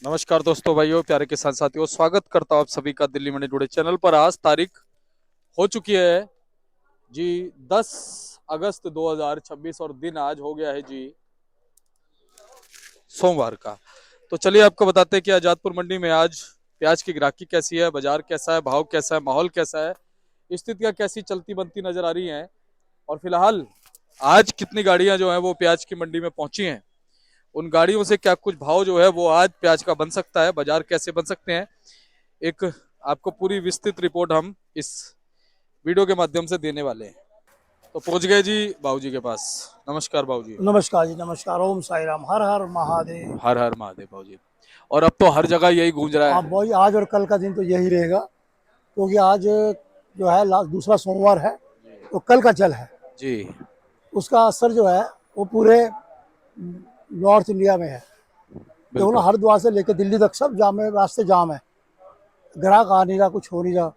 नमस्कार दोस्तों, भाइयों, प्यारे किसान साथियों, स्वागत करता हूं आप सभी का दिल्ली मंडी टुडे चैनल पर। आज तारीख हो चुकी है जी 10 अगस्त 2026 और दिन आज हो गया है जी सोमवार का। तो चलिए आपको बताते हैं कि आजादपुर मंडी में आज प्याज की ग्राहकी कैसी है, बाजार कैसा है, भाव कैसा है, माहौल कैसा है, स्थितियां कैसी चलती बनती नजर आ रही हैं और फिलहाल आज कितनी गाड़ियां जो है वो प्याज की मंडी में पहुंची हैं, उन गाड़ियों से क्या कुछ भाव जो है वो आज प्याज का बन सकता है, बाजार कैसे बन सकते हैं, एक आपको पूरी विस्तृत रिपोर्ट हम इस वीडियो के माध्यम से देने वाले हैं। तो पहुंच गए जी बाबूजी के पास। नमस्कार बाबूजी। नमस्कार जी, नमस्कार। ओम साई राम, हर हर महादेव। हर हर महादेव बाबूजी। और अब तो हर जगह यही गूंज रहा आप है। भाई आज और कल का दिन तो यही रहेगा, क्योंकि आज जो है दूसरा सोमवार है, तो कल का चल है। जी उसका असर जो है वो पूरे नॉर्थ इंडिया में है। देखो ना, बिल्कुल। हरिद्वार से लेकर दिल्ली तक सब जाम है, रास्ते जाम है, ग्राहक आ नहीं रहा, कुछ हो नहीं रहा,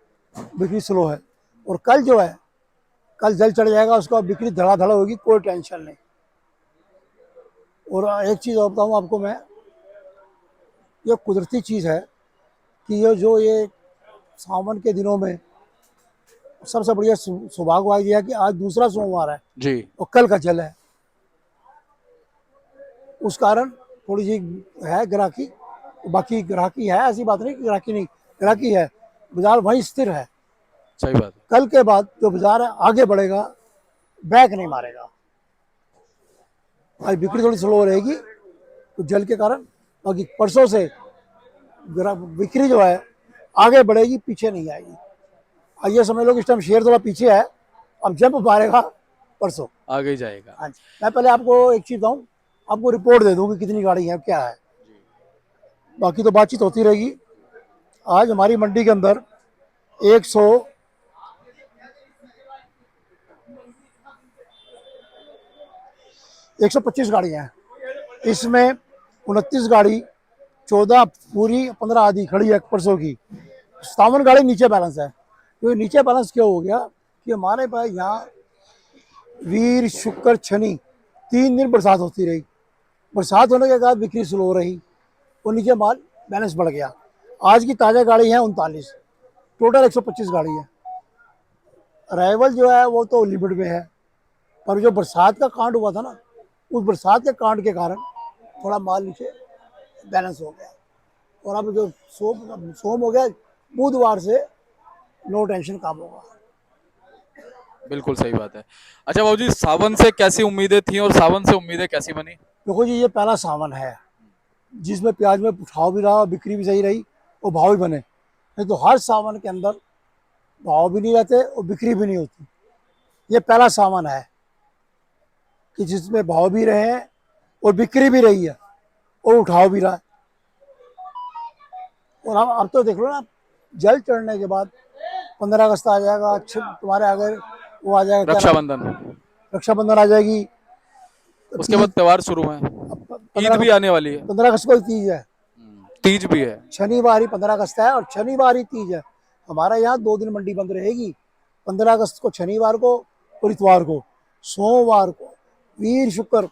बिक्री स्लो है। और कल जो है, कल जल चढ़ जाएगा, उसका बिक्री धड़ाधड़ होगी, कोई टेंशन नहीं। और एक चीज़ और बताऊँ आपको मैं, ये कुदरती चीज़ है कि ये सावन के दिनों में सबसे बढ़िया सौभाग्य वाली है कि आज दूसरा सोमवार है जी और कल का जल है। उस कारण थोड़ी सी है ग्राहकी। बाकी ग्राहकी है, ऐसी बात नहीं कि ग्राहकी नहीं, ग्राहकी है। बाजार वहीं स्थिर है। सही बात है। कल के बाद जो बाजार है आगे बढ़ेगा, बैक नहीं मारेगा। आज बिक्री थोड़ी स्लो रहेगी तो जल के कारण। बाकी परसों से बिक्री जो है आगे बढ़ेगी, पीछे नहीं आएगी। और ये समझ लो कि इस टाइम शेयर थोड़ा पीछे है, अब जंप मारेगा परसों। आगे ही जाएगा। हाँ जी, मैं पहले आपको एक चीज़ बताऊँ, आपको रिपोर्ट दे दूँ कि कितनी गाड़ी है क्या है। बाकी तो बातचीत होती रहेगी। आज हमारी मंडी के अंदर 100 125 गाड़ियाँ हैं। इसमें 29 गाड़ी, 14 पूरी, 15 आधी खड़ी है परसों की। 57 गाड़ी नीचे बैलेंस है। तो नीचे बैलेंस क्यों हो गया कि हमारे पास यहाँ वीर शुक्र शनि 3 दिन बरसात होती रही। बरसात होने के बाद बिक्री स्लो हो रही और नीचे माल बैलेंस बढ़ गया। आज की ताज़ा गाड़ी है 39, टोटल 125 गाड़ी है। अराइवल जो है वो तो लिमिट में है, पर जो बरसात का कांड हुआ था ना, उस बरसात के कांड के कारण थोड़ा माल नीचे बैलेंस हो गया। और अब जो सोम हो गया, बुधवार से नो टेंशन काम होगा। बिल्कुल सही बात है। अच्छा बाबूजी, सावन से कैसी उम्मीदें थी और सावन से उम्मीदें कैसी बनी? देखो जी, ये पहला सावन है जिसमें प्याज में उठाव भी रहा, बिक्री भी सही रही और भाव भी बने। नहीं तो हर सावन के अंदर भाव भी नहीं रहते और बिक्री भी नहीं होती। ये पहला सावन है कि जिसमें भाव भी रहे हैं और बिक्री भी रही है और उठाव भी रहा है। और अब तो देख लो ना, जल चढ़ने के बाद 15 अगस्त आ जाएगा, तुम्हारे आगे वो आ जाएगा, क्या नाम, रक्षाबंधन। रक्षाबंधन आ जाएगी। उसके बाद तीज, त्योहार शुरू हैं। ईद भी आने वाली है। 15 अगस्त को ही तीज है। तीज भी है। शनिवार ही 15 अगस्त है और शनिवार ही तीज है। हमारे यहाँ 2 दिन मंडी बंद रहेगी, 15 अगस्त को शनिवार को और इतवार को। सोमवार को वीर शुक्र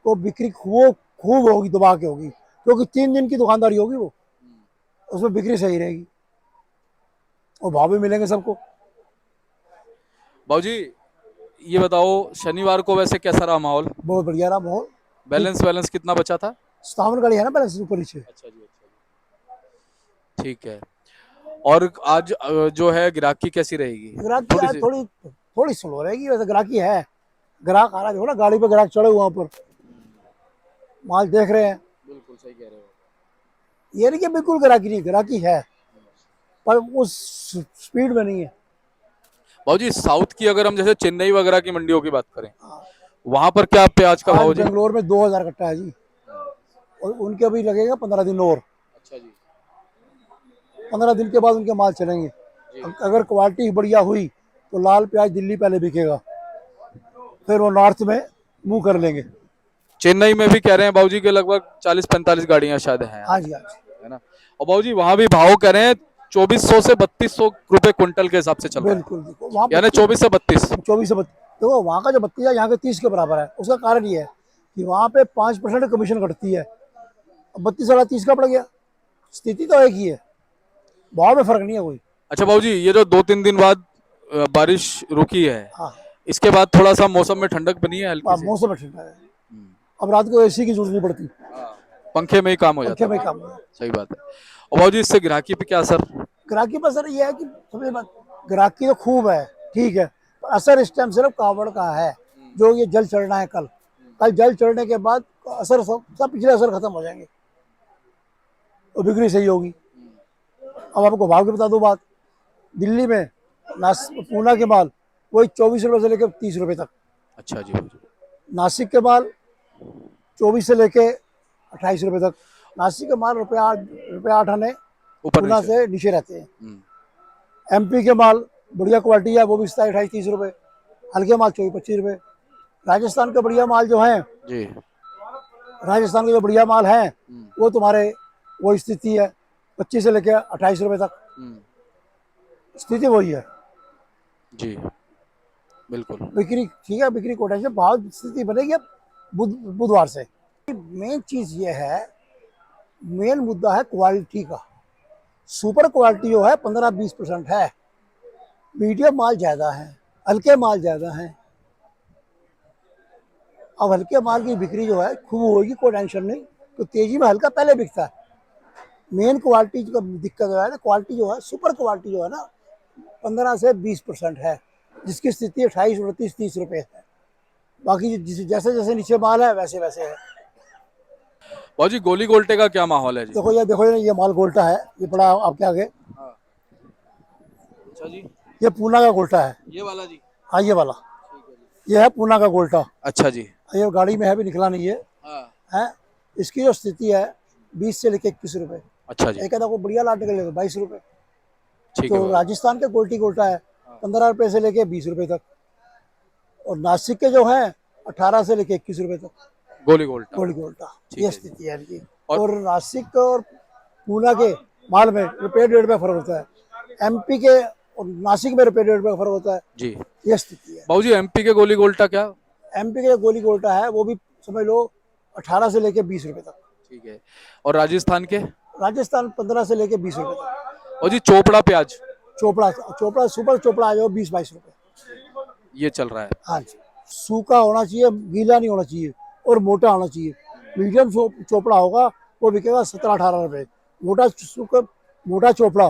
को बिक्री खूब खूब होगी, दबा के होगी, क्योंकि 3 दिन की दुकानदारी होगी वो, उसमें बिक्री सही रहेगी और भाव भी मिलेंगे सबको। बाबूजी, ये बताओ शनिवार को वैसे कैसा रहा माहौल? बहुत बढ़िया रहा माहौल। ठीक, बैलेंस बैलेंस कितना बचा था? 57 गाड़ी है ना बैलेंस ऊपर नीचे। अच्छा जी, अच्छा जी, ठीक है। और आज जो है ग्राहकी कैसी रहेगी? ग्राहकी थोड़ी आज सी। थोड़ी थोड़ी स्लो रहेगी, वैसे ग्राहकी है। ग्राहक आ रहा है, देखो ना गाड़ी पे ग्राहक चढ़े हुए वहां पर, माल देख रहे हैं। बिल्कुल सही कह रहे हो। ये नहीं कि बिल्कुल ग्राहकी नहीं, ग्राहकी है, पर उस स्पीड में नहीं है। बाबूजी, साउथ की अगर हम जैसे चेन्नई वगैरह की मंडियों की बात करें, वहां पर क्या प्याज का आज भाव जी? बेंगलोर में 2000 कट्टा है जी, और उनके अभी लगेगा 15 दिन और। अच्छा जी। 15 दिन के बाद उनके माल चलेंगे। जी अगर क्वालिटी बढ़िया हुई तो लाल प्याज दिल्ली पहले बिकेगा, फिर वो नॉर्थ में मुंह कर लेंगे। चेन्नई में भी कह रहे हैं बाबूजी के लगभग 40-45 गाड़ियां शायद हैं हाँ आज, जी, हाँ जी, है ना? और बाबूजी वहां भी भाव कह रहे हैं 2400 से 3200 रुपए क्विंटल के हिसाब से चल रहा है। बिल्कुल। देखो वहाँ यानी 32, 24 से 32। 24 से 32। देखो वहाँ का जो 32 है, यहाँ के 30 के बराबर है। उसका कारण ये है कि वहाँ पे 5% कमीशन कटती है 32 साढ़े 30 का पड़ गया। स्थिति तो एक ही है, भाव में फर्क नहीं है कोई। अच्छा बाबूजी, ये जो 2-3 दिन बाद बारिश रुकी है, हाँ इसके बाद थोड़ा सा मौसम में ठंडक बनी है हल्की हाँ, सी। मौसम ठंडा है। अब रात को एसी की जरूरत नहीं पड़ती, पंखे में ही काम हो जाता पंखे में है। काम है। सही बात है। और बाबूजी, इससे ग्राहकी पे क्या असर? ग्राहकी पर असर ये है कि सबसे बात, ग्राहकी तो खूब है, ठीक है, पर असर इस टाइम सिर्फ कावड़ का है। जो ये जल चढ़ना है कल, कल जल चढ़ने के बाद असर सब पिछले असर खत्म हो जाएंगे और बिक्री सही होगी। अब आपको भाव की बता दो बात, दिल्ली में पूना के माल वही 24 रुपए से लेकर 30 रुपए तक, अच्छा जी बाबूजी। नासिक के माल 24 से लेके 28 रुपए तक। नासिक के माल रुपया 8 आने ऊपर पूना नीचे। से नीचे रहते हैं। हम्म, एमपी के माल बढ़िया क्वालिटी है, वो भी 27-28-30 रुपए। हल्के माल 24-25 रुपए। राजस्थान के बढ़िया माल जो है, जी। राजस्थान के जो बढ़िया माल है वो तुम्हारे वो स्थिति है 25 से लेकर 28 रुपए तक, हम्म, स्थिति वही है। जी बिल्कुल। बिक्री ठीक है, बिक्री कोटा से भाव स्थिति बनेगी अब बुधवार से। मेन चीज ये है, मेन मुद्दा है क्वालिटी का। सुपर क्वालिटी जो है 15-20% है, मीडियम माल ज्यादा है, हल्के माल ज्यादा है। अब हल्के माल की बिक्री जो है खूब होगी, कोई टेंशन नहीं, तो तेजी में हल्का पहले बिकता है। मेन क्वालिटी का दिक्कत जो है ना, क्वालिटी जो है सुपर क्वालिटी जो है ना 15 से 20% है, जिसकी स्थिति 28, 29, 30 रुपए है। बाकी जैसे जैसे नीचे माल है वैसे वैसे है। बाबूजी, गोली गोल्टे का क्या माहौल है जी? देखो ये माल गोल्टा है, ये पड़ा आपके आगे, हाँ। अच्छा जी। ये पूना का गोल्टा है। ये वाला जी? हाँ ये वाला, ये है पूना का गोल्टा। अच्छा जी। ये गाड़ी में है, भी निकला नहीं है। हाँ। है, इसकी जो स्थिति है 20 से लेकर 21 रुपए। अच्छा जी। एक आधा को बढ़िया लाट निकलेगा 22 रुपए। ठीक है तो बाबू। राजस्थान के गोल्टी गोल्टा है 15 रुपए से लेके 20 रुपए तक, और नासिक के जो है 18 से लेके 21 रुपए तक गोली गोल्टा। गोल्टी गोल्टा। ठीक ये है जी। स्थिति है इनकी। और- और नासिक और पूना के माल में रुपये 1.5 रुपये फर्क होता है, एमपी के और नासिक में रुपये 1.5 रुपये फर्क होता है। जी। ये स्थिति है। बाबूजी, एमपी के गोली गोल्टा क्या? एमपी के जो गोली गोल्टा है वो भी समझ लो 18 से लेके 20 रुपए तक। ठीक है। और राजस्थान के? राजस्थान 15 से लेके 20 रुपए तक। और जी चोपड़ा प्याज? चोपड़ा, चोपड़ा सुपर चोपड़ा आ जाओ 20-22 रुपए। ये चल रहा है। हाँ जी, सूखा होना चाहिए, गीला नहीं होना चाहिए, और मोटा होना चाहिए। मीडियम चोपड़ा होगा वो बिकेगा 17-18 रुपए। मोटा सूखा, मोटा चोपड़ा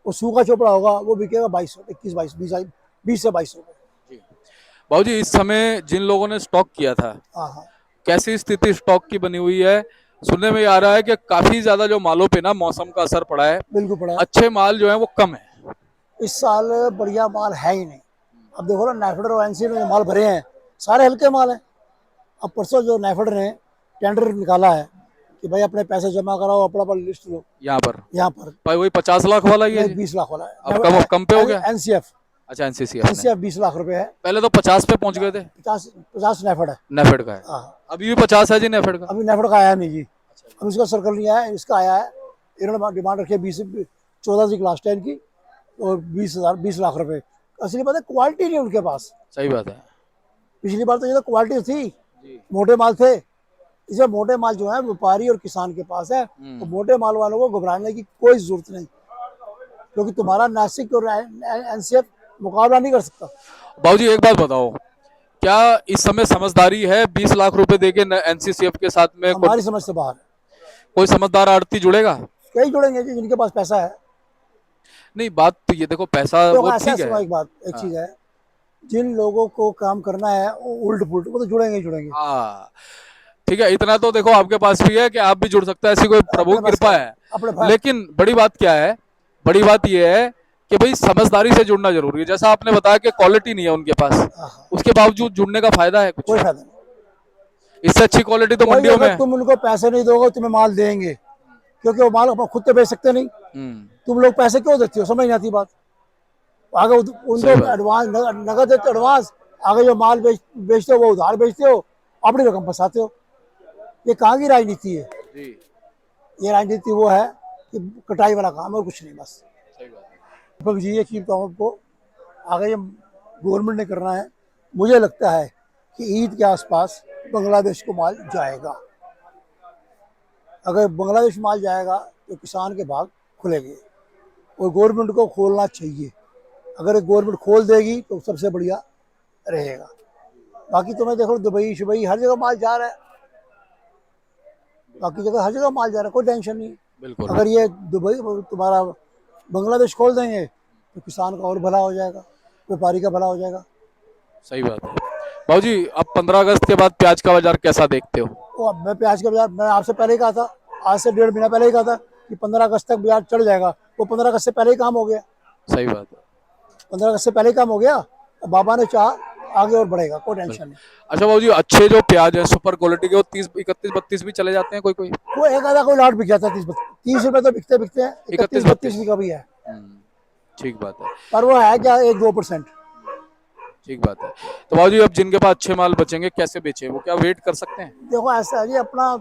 और सूखा चोपड़ा होगा वो बिकेगा 22, 21, 22, 20 से 22 रुपए। बाबूजी, इस समय जिन लोगों ने स्टॉक किया था, हाँ हाँ, कैसी स्थिति स्टॉक की बनी हुई है? सुनने में आ रहा है कि काफी ज्यादा जो मालों पे ना मौसम का असर पड़ा है, बिल्कुल पड़ा है। अच्छे माल जो है वो कम है। इस साल बढ़िया माल है ही नहीं। अब देखो ना, नाफेड और एनसी में जो माल भरे हैं सारे हल्के माल हैं। अब परसों जो नाफेड ने टेंडर निकाला है कि भाई अपने पैसे जमा कराओ, अपना अपना लिस्ट लो, यहाँ पर यहाँ पर भाई वही 50 लाख वाला ही है जी? 20 लाख वाला अब है। कम पे हो गया? एनसीएफ, अच्छा, एनसीसीएफ ने। एनसीएफ 20 लाख रुपए है। पहले तो 50 पे पहुंच गए थे। 50 नाफेड है। नेफेड का है। हाँ, अभी भी 50 है जी नेफेड का? अभी नाफेड का आया नहीं जी, अभी इसका सर्कल नहीं आया, इसका आया है। इन्होंने डिमांड रखी है 14 की लास्ट है इनकी, और 20 लाख रुपए। असली बात है क्वालिटी नहीं उनके पास। सही बात है पिछली बार तो ये तो क्वालिटी थी, जी। मोटे माल थे। इसे मोटे माल जो है व्यापारी और किसान के पास है, तो मोटे माल वालों को घबराने की कोई जरूरत नहीं, क्योंकि तुम्हारा नासिक और एनसीएफ मुकाबला नहीं कर सकता। बाबूजी, एक बात बताओ, क्या इस समय समझदारी है 20 लाख रुपए देके एनसीसीएफ के साथ में हमारी समझ से बाहर है। कोई समझदार आड़ती जुड़ेगा? कई जुड़ेंगे जी जिनके पास पैसा है। नहीं, बात तो ये देखो, पैसा तो वो ऐसा ठीक सुनो है। एक बात, एक हाँ। चीज है, जिन लोगों को काम करना है वो उल्ट पुल्ट वो तो जुड़ेंगे ही जुड़ेंगे। हाँ, ठीक है, इतना तो देखो आपके पास भी है कि आप भी जुड़ सकते हैं, ऐसी कोई प्रभु अपने की पास कृपा है, है। अपने पास। लेकिन बड़ी बात क्या है? बड़ी बात ये है कि भाई समझदारी से जुड़ना जरूरी है। जैसा आपने बताया कि क्वालिटी नहीं है उनके पास, हाँ, हाँ, उसके बावजूद जुड़ने का फायदा है कुछ? कोई फायदा नहीं। इससे अच्छी क्वालिटी तो कोई मंडियों में अगर है। तुम उनको पैसे नहीं दोगे तुम्हें माल देंगे, क्योंकि वो माल अपना खुद तो बेच सकते नहीं। तुम लोग पैसे क्यों देते हो, समझ नहीं आती बात। आगे उनको सही बात। एडवांस नगद देते एडवांस, आगे जो माल बेचते हो वो उधार बेचते हो, अपनी रकम फंसाते हो। ये कहाँ की राजनीति है? जी, ये राजनीति वो है कि कटाई वाला काम है और कुछ नहीं, बस। सही बात। दीपक जी, ये चीज तो आपको आगे ये गवर्नमेंट ने करना है। मुझे लगता है कि ईद के आसपास बांग्लादेश को माल जाएगा। अगर बांग्लादेश माल जाएगा तो किसान के भाग खुलेंगे और गवर्नमेंट को खोलना चाहिए। अगर गवर्नमेंट खोल देगी तो सबसे बढ़िया रहेगा। बाकी तो मैं देखो दुबई शुबई हर जगह माल जा रहा है, बाकी जगह हर जगह माल जा रहा है, कोई टेंशन नहीं। बिल्कुल। अगर ये दुबई तुम्हारा बांग्लादेश खोल देंगे तो किसान का और भला हो जाएगा, व्यापारी का भला हो जाएगा। सही बात है। बाबूजी, अब 15 अगस्त के बाद प्याज का बाजार कैसा देखते हो? वो अब मैं प्याज का बाजार मैं आपसे पहले ही कहा था, आज से 1.5 महीना पहले ही कहा था कि 15 अगस्त तक बाजार चढ़ जाएगा। वो 15 अगस्त से पहले ही काम हो गया। सही बात है। 15 अगस्त से पहले ही काम हो गया। अब बाबा ने चाहा आगे और बढ़ेगा, कोई टेंशन नहीं। अच्छा बाबूजी, अच्छे जो प्याज है सुपर क्वालिटी के, वो 30, 31, 32 भी चले जाते हैं कोई कोई? वो एक आधा कोई लाट बिक जाता है, 30 रुपए तो बिकते बिकते हैं, 31, 31 32 भी कभी है। ठीक बात है। पर वो है क्या, 1-2%। ठीक बात है। तो बाबूजी, अब जिनके पास अच्छे माल बचेंगे कैसे बेचे, वो क्या वेट कर सकते हैं? देखो ऐसा है जी, अपना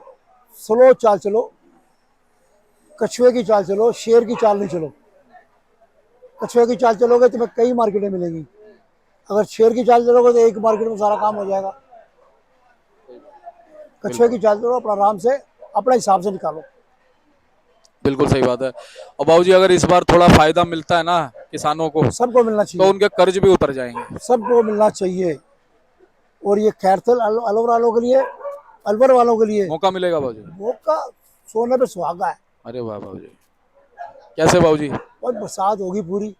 स्लो चाल चलो, कछुए की चाल चलो, शेर की चाल नहीं चलो। कछुए की चाल चलोगे तुम्हें कई मार्केटें मिलेंगी, अगर शेर की चाल चलोगे तो एक मार्केट में सारा काम हो जाएगा। कछुए की चाल चलो, अपना आराम से अपने हिसाब से निकालो। बिल्कुल सही बात है। और बाबूजी, अगर इस बार थोड़ा फायदा मिलता है ना किसानों को, सबको मिलना तो चाहिए, उनके कर्ज भी उतर जाएंगे। सबको मिलना चाहिए। और ये खैरथल अलवर वालों के लिए, अलवर वालों के लिए मौका मिलेगा बाबूजी? मौका सोने पे सुहागा है। अरे वाह बाबूजी। कैसे बाबूजी? और बरसात होगी पूरी।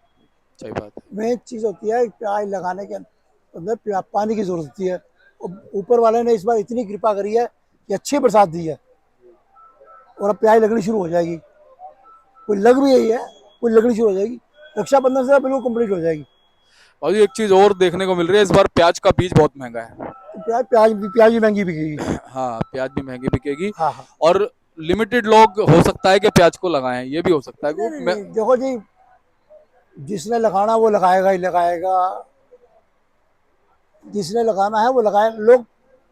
सही बात है। मेन चीज होती है प्याज लगाने के अंदर पानी की जरूरत होती है। और ऊपर वाले ने इस बार इतनी कृपा करी है कि अच्छी बरसात दी है और अब प्याज लगनी शुरू हो जाएगी। कोई लग भी यही है, कोई लगनी शुरू हो जाएगी, रक्षाबंधन से बिल्कुल कंप्लीट हो जाएगी। बाबूजी, एक चीज और देखने को मिल रही है, इस बार प्याज का बीज बहुत महंगा है। तो प्याज भी महंगी बिकेगी। हाँ, प्याज भी महंगी बिकेगी। हाँ हाँ। और लिमिटेड लोग हो सकता है कि प्याज को लगाएं, ये भी हो सकता है नहीं, कि नहीं, नहीं, देखो जी, जिसने लगाना वो लगाएगा ही लगाएगा। जिसने लगाना है वो लगाए। लोग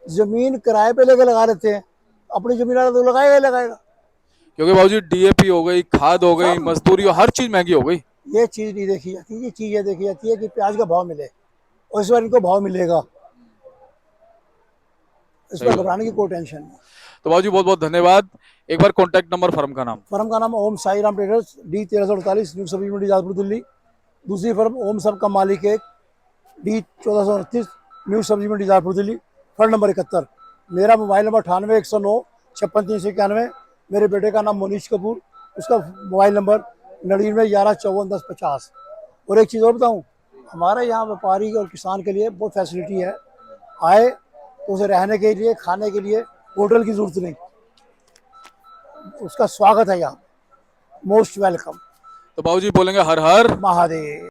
जमीन किराए पे लेके लगा देते हैं, अपनी जमीन वाला तो लगाएगा ही लगाएगा। क्योंकि बाबूजी डीएपी हो गई, खाद हो गई, सब मजदूरी हो, हर चीज महंगी हो गई। ये चीज नहीं देखी जाती, ये चीज ये देखी जाती है कि प्याज का भाव मिले, और इस बार इनको भाव मिलेगा। इस सही बार बात। घबराने की कोई टेंशन नहीं। तो बाबूजी, बहुत बहुत धन्यवाद। एक बार कॉन्टैक्ट नंबर, फर्म का नाम। फर्म का नाम Om Sai Ram traders, D 1348, new Sabzi Mandi Jajpur Delhi. दूसरी फर्म ओम सब का मालिक एक, D 1429, new Sabzi Mandi Jajpur Delhi. Firm number 71। मेरा मोबाइल नंबर 98 109 56 391। मेरे बेटे का नाम मोनीश कपूर, उसका मोबाइल नंबर 99 11 54 10 50। और एक चीज़ और बताऊँ, हमारे यहाँ व्यापारी और किसान के लिए बहुत फैसिलिटी है। आए तो उसे रहने के लिए, खाने के लिए होटल की जरूरत नहीं, उसका स्वागत है यहाँ, मोस्ट वेलकम। तो बाबूजी बोलेंगे हर हर महादेव।